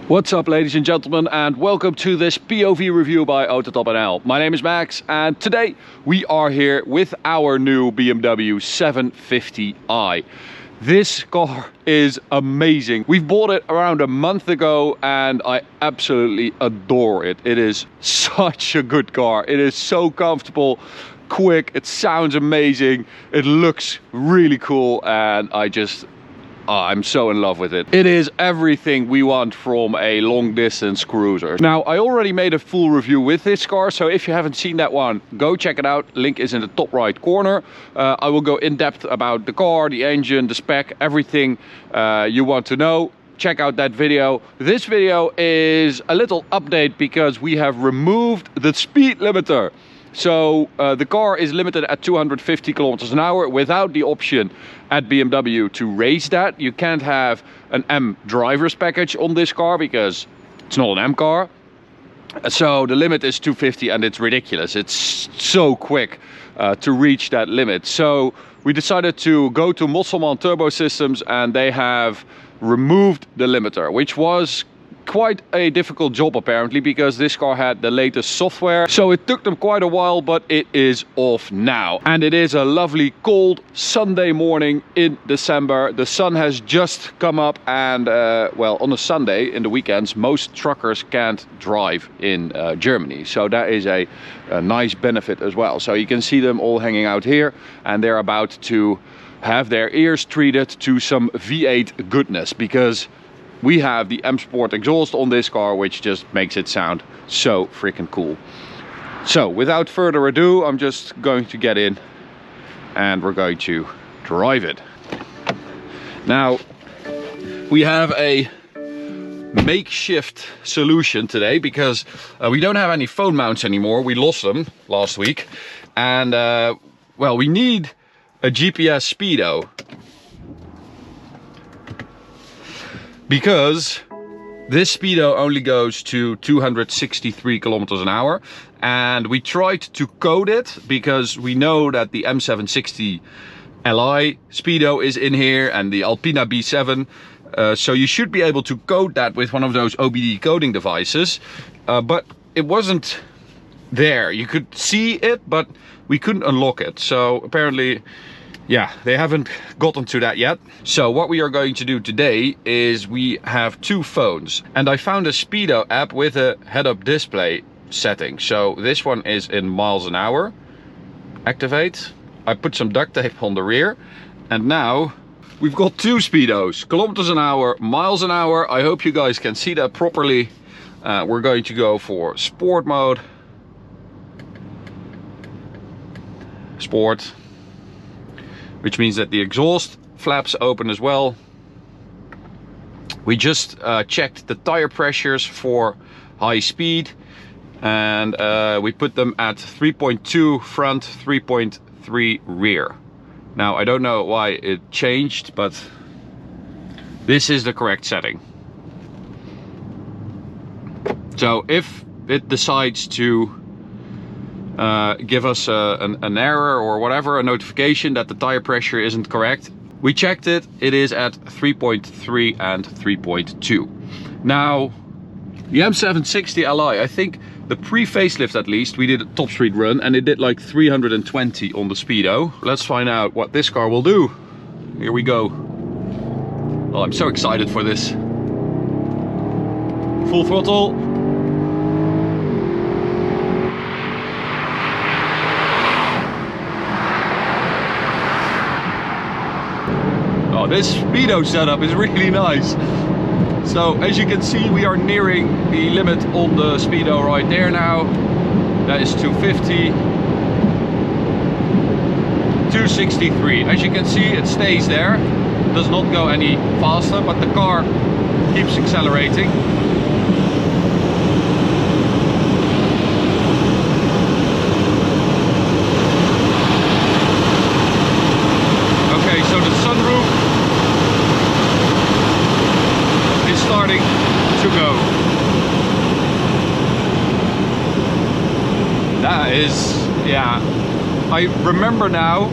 What's up, ladies and gentlemen, and welcome to this POV review by auto.nl. My name is Max, and today we are here with our new BMW 750i. This car is amazing. We've bought it around a month ago and I absolutely adore it. It is such a good car. It is so comfortable, quick, it sounds amazing, it looks really cool, and I'm so in love with it. It is everything we want from a long distance cruiser. Now, I already made a full review with this car, so if you haven't seen that one, go check it out. Link is in the top right corner. I will go in depth about the car, the engine, the spec, everything you want to know. Check out that video. This video is a little update because we have removed the speed limiter. So the car is limited at 250 kilometers an hour without the option at BMW to raise that. You can't have an M driver's package on this car because it's not an M car. So the limit is 250 and it's ridiculous. It's so quick to reach that limit. So we decided to go to Musselman Turbo Systems, and they have removed the limiter, which was quite a difficult job apparently because this car had the latest software, so it took them quite a while, but it is off now. And it is a lovely cold Sunday morning in December. The sun has just come up, and well, on a Sunday in the weekends most truckers can't drive in Germany, so that is a nice benefit as well. So you can see them all hanging out here, and they're about to have their ears treated to some V8 goodness because we have the M Sport exhaust on this car, which just makes it sound so freaking cool. So without further ado, I'm just going to get in and we're going to drive it. Now, we have a makeshift solution today because we don't have any phone mounts anymore. We lost them last week, and well, we need a GPS speedo, because this speedo only goes to 263 kilometers an hour, and we tried to code it because we know that the M760 Li speedo is in here and the Alpina B7, so you should be able to code that with one of those OBD coding devices, but it wasn't there. You could see it, but we couldn't unlock it. So apparently, yeah, they haven't gotten to that yet. So what we are going to do today is we have two phones, and I found a speedo app with a head-up display setting. So this one is in miles an hour. Activate. I put some duct tape on the rear, and now we've got two speedos, kilometers an hour, miles an hour. I hope you guys can see that properly. We're going to go for sport mode. Sport. Which means that the exhaust flaps open as well. We just checked the tire pressures for high speed, and we put them at 3.2 front, 3.3 rear. Now, I don't know why it changed, but this is the correct setting. So if it decides to give us an error or whatever, a notification that the tire pressure isn't correct, we checked it, it is at 3.3 and 3.2. Now, the M760 Li, I think the pre-facelift at least, we did a top speed run and it did like 320 on the speedo. Let's find out what this car will do. Here we go. Oh, I'm so excited for this. Full throttle. Oh, this speedo setup is really nice. So as you can see, we are nearing the limit on the speedo right there now. That is 250. 263. As you can see, it stays there. It does not go any faster, but the car keeps accelerating. Okay, so the sunroof is starting to go. That is, yeah, I remember now.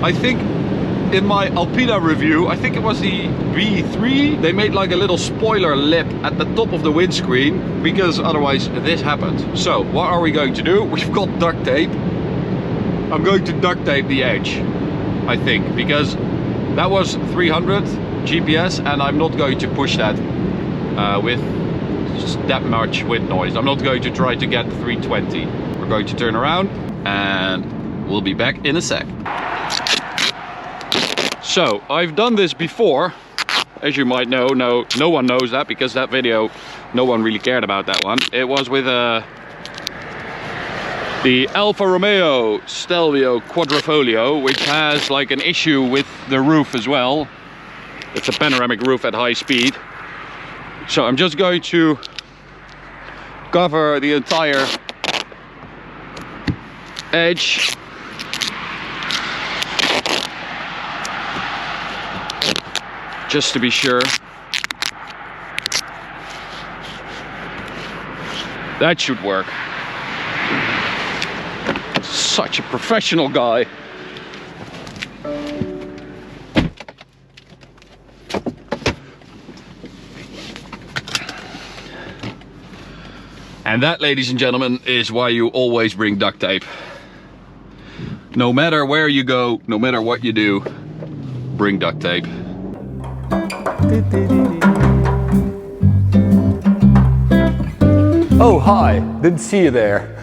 I think in my Alpina review, I think it was the B3, they made like a little spoiler lip at the top of the windscreen, because otherwise this happened. So what are we going to do? We've got duct tape. I'm going to duct tape the edge, I think, because that was 300 GPS and I'm not going to push that with that much wind noise. I'm not going to try to get 320. We're going to turn around and we'll be back in a sec. So I've done this before, as you might know. No one knows that, because that video, no one really cared about that one. It was with the Alfa Romeo Stelvio Quadrifoglio, which has like an issue with the roof as well. It's a panoramic roof at high speed. So I'm just going to cover the entire edge. Just to be sure. That should work. Such a professional guy. And that, ladies and gentlemen, is why you always bring duct tape. No matter where you go, no matter what you do, bring duct tape. Oh, hi, didn't see you there.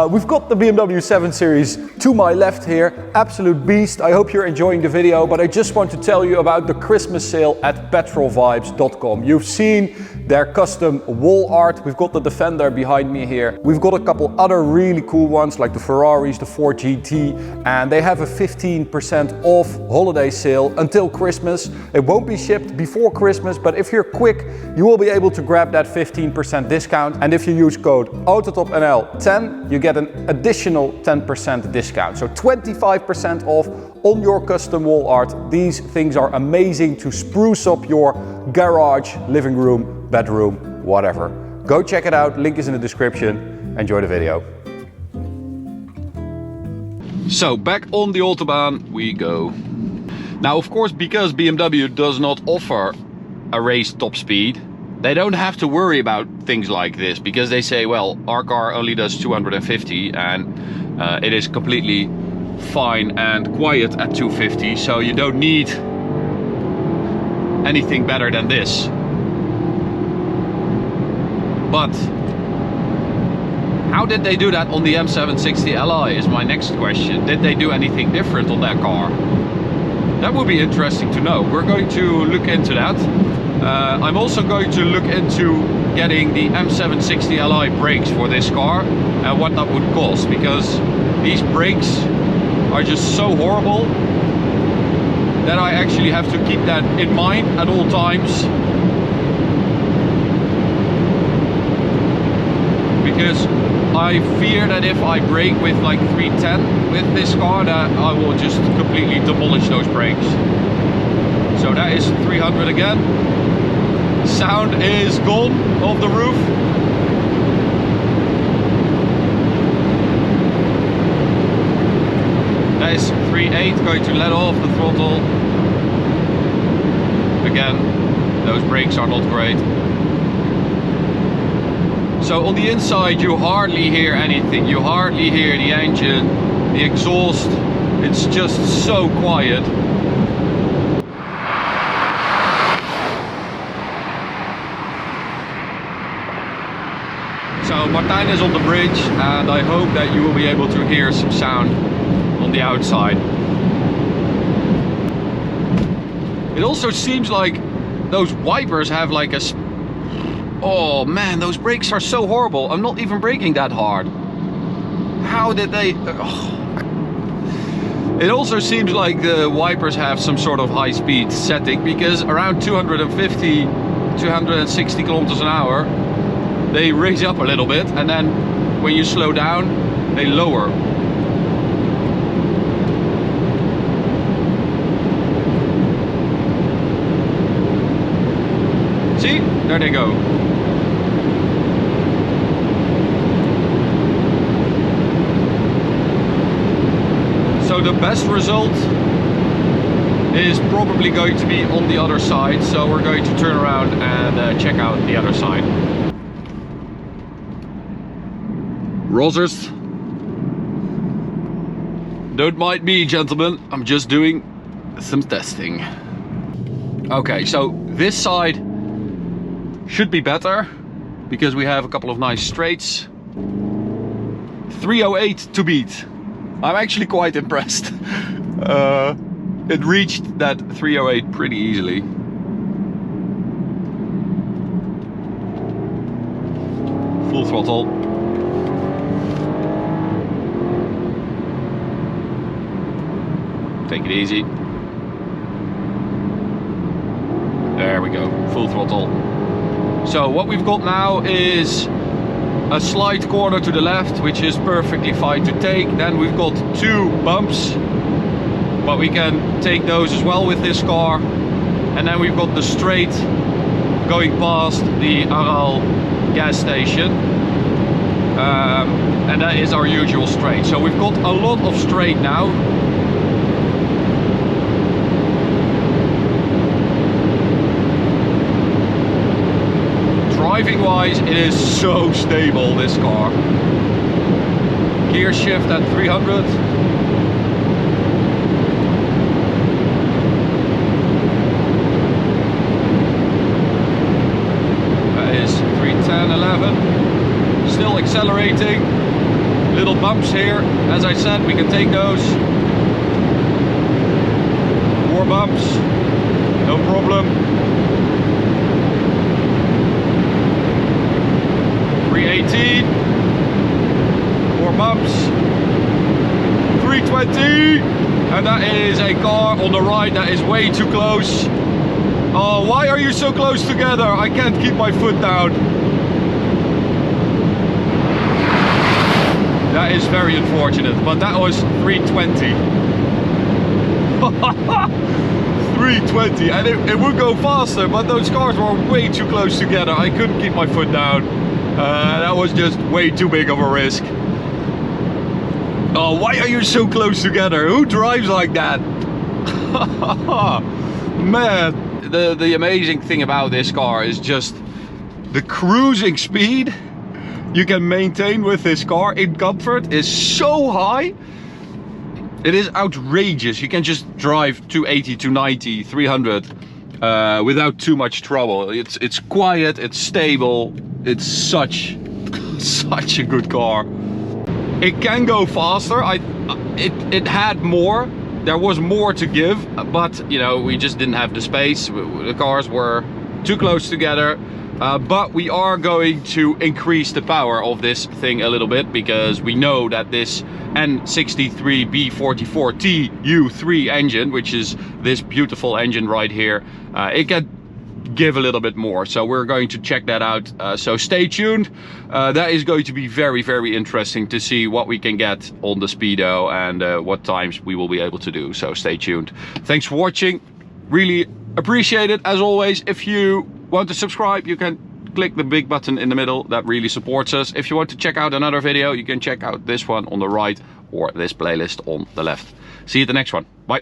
We've got the BMW 7 Series to my left here, absolute beast. I hope you're enjoying the video, but I just want to tell you about the Christmas sale at petrolvibes.com. You've seen their custom wall art. We've got the Defender behind me here. We've got a couple other really cool ones like the Ferraris, the Ford GT, and they have a 15% off holiday sale until Christmas. It won't be shipped before Christmas, but if you're quick, you will be able to grab that 15% discount. And if you use code AUTOTOPNL10, you get an additional 10% discount. So 25% off on your custom wall art. These things are amazing to spruce up your garage, living room, bedroom, whatever. Go check it out, link is in the description. Enjoy the video. So back on the Autobahn we go. Now of course, because BMW does not offer a race top speed, they don't have to worry about things like this, because they say, well, our car only does 250 and it is completely fine and quiet at 250, so you don't need anything better than this. But how did they do that on the M760Li is my next question. Did they do anything different on that car? That would be interesting to know. We're going to look into that. I'm also going to look into getting the M760Li brakes for this car and what that would cost, because these brakes are just so horrible that I actually have to keep that in mind at all times. Because I fear that if I brake with like 310 with this car, that I will just completely demolish those brakes. So that is 300 again. Sound is gone off the roof. That is 3.8, going to let off the throttle. Again, those brakes are not great. So on the inside you hardly hear anything. You hardly hear the engine, the exhaust. It's just so quiet. So Martijn is on the bridge and I hope that you will be able to hear some sound on the outside. It also seems like those wipers have like a... Oh man, those brakes are so horrible. I'm not even braking that hard. How did they... It also seems like the wipers have some sort of high-speed setting, because around 250, 260 kilometers an hour, they raise up a little bit, and then when you slow down, they lower. See? There they go. So the best result is probably going to be on the other side, so we're going to turn around and check out the other side. Rosers, don't mind me, gentlemen, I'm just doing some testing. Okay, so this side should be better because we have a couple of nice straights. 308 to beat. I'm actually quite impressed. It reached that 308 pretty easily. Full throttle. Take it easy. There we go, full throttle. So what we've got now is a slight corner to the left, which is perfectly fine to take. Then we've got two bumps, but we can take those as well with this car. And then we've got the straight going past the Aral gas station. And that is our usual straight. So we've got a lot of straight now. Driving wise, it is so stable, this car. Gear shift at 300. That is 310, 11. Still accelerating. Little bumps here. As I said, we can take those. More bumps. No problem. 318, more bumps, 320, and that is a car on the right that is way too close. Oh, why are you so close together? I can't keep my foot down. That is very unfortunate, but that was 320. 320, and it would go faster, but those cars were way too close together. I couldn't keep my foot down. That was just way too big of a risk. Oh, why are you so close together? Who drives like that? Man, the amazing thing about this car is just the cruising speed you can maintain with this car in comfort is so high. It is outrageous. You can just drive 280, 290, 300 without too much trouble. It's quiet, it's stable. It's such a good car. It can go faster. It had more. There was more to give, but you know, we just didn't have the space. The cars were too close together. But we are going to increase the power of this thing a little bit, because we know that this N63B44T U3 engine, which is this beautiful engine right here, it can give a little bit more. So we're going to check that out. So stay tuned. That is going to be very, very interesting to see what we can get on the Speedo and what times we will be able to do. So stay tuned. Thanks for watching. Really appreciate it. As always, if you want to subscribe, you can click the big button in the middle. That really supports us. If you want to check out another video, you can check out this one on the right or this playlist on the left. See you at the next one. Bye.